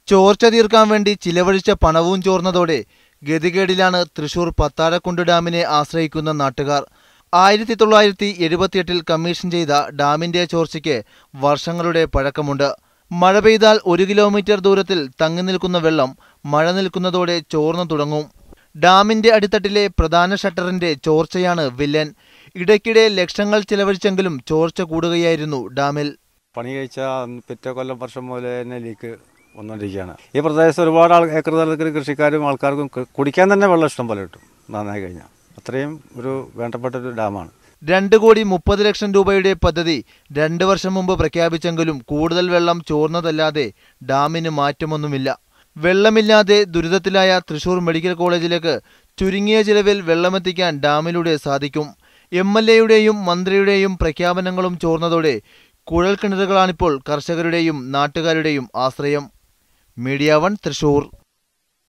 ചോർച്ച തീർക്കാൻ വേണ്ടി ചിലവഴിച്ച പണവും ചോർന്നതോടെ ഗതികേടിലാണ് തൃശൂർ പത്താഴക്കുണ്ട് ഡാമിനെ ആശ്രയിക്കുന്ന നാട്ടുകാർ. 1978 കമ്മീഷൻ ചെയ്ത ഡാമിന്റെ ചോർച്ചയ്ക്ക് വർഷങ്ങളുടെ പഴക്കമുണ്ട്. മഴ പെയ്താൽ 1 കിലോമീറ്റർ ദൂരത്തിൽ തങ്ങി നിൽക്കുന്ന വെള്ളം മഴ നിൽക്കുന്നതോടെ ചോർന്നു തുടങ്ങും. ഡാമിന്റെ അടിത്തട്ടിലെ പ്രധാന ഷട്ടറിന്റെ ചോർച്ചയാണ് വില്ലൻ. ഇടയ്ക്കിടെ ലക്ഷങ്ങൾ ചിലവഴിച്ചെങ്കിലും ചോർച്ച കൂടുകയായിരുന്നു ഡാമിൽ. പണി കഴിച്ച പിറ്റേ കൊല്ലം വർഷം പോലെ തന്നെ ലീക്ക് വന്നുകൊണ്ടിരിക്കുകയാണ്. ഈ പ്രദേശത്ത് ഒരുപാട് ഏക്കർ തലത്തിൽ കൃഷിക്കാരും ആൾക്കാർക്കും കുടിക്കാൻ തന്നെ വെള്ളം ഇഷ്ടം പോലെ കിട്ടും. നന്നായി കഴിഞ്ഞാൽ അത്രയും ഒരു വേണ്ടപ്പെട്ട ഒരു ഡാമാണ്. 2,30,00,000 രൂപയുടെ പദ്ധതി 2 വർഷം മുമ്പ് പ്രഖ്യാപിച്ചെങ്കിലും കൂടുതൽ വെള്ളം ചോർന്നതല്ലാതെ ഡാമിന് മാറ്റമൊന്നുമില്ല. വെള്ളമില്ലാതെ ദുരിതത്തിലായ തൃശൂർ മെഡിക്കൽ കോളേജിലേക്ക് ചുരുങ്ങിയ ചിലവിൽ വെള്ളമെത്തിക്കാൻ ഡാമിലൂടെ സാധിക്കും. MLAയുടെയും മന്ത്രിയുടെയും പ്രഖ്യാപനങ്ങളും ചോർന്നതോടെ കുഴൽക്കിണറുകളാണിപ്പോൾ കർഷകരുടെയും നാട്ടുകാരുടെയും ആശ്രയം. മീഡിയ 1 തൃശൂർ.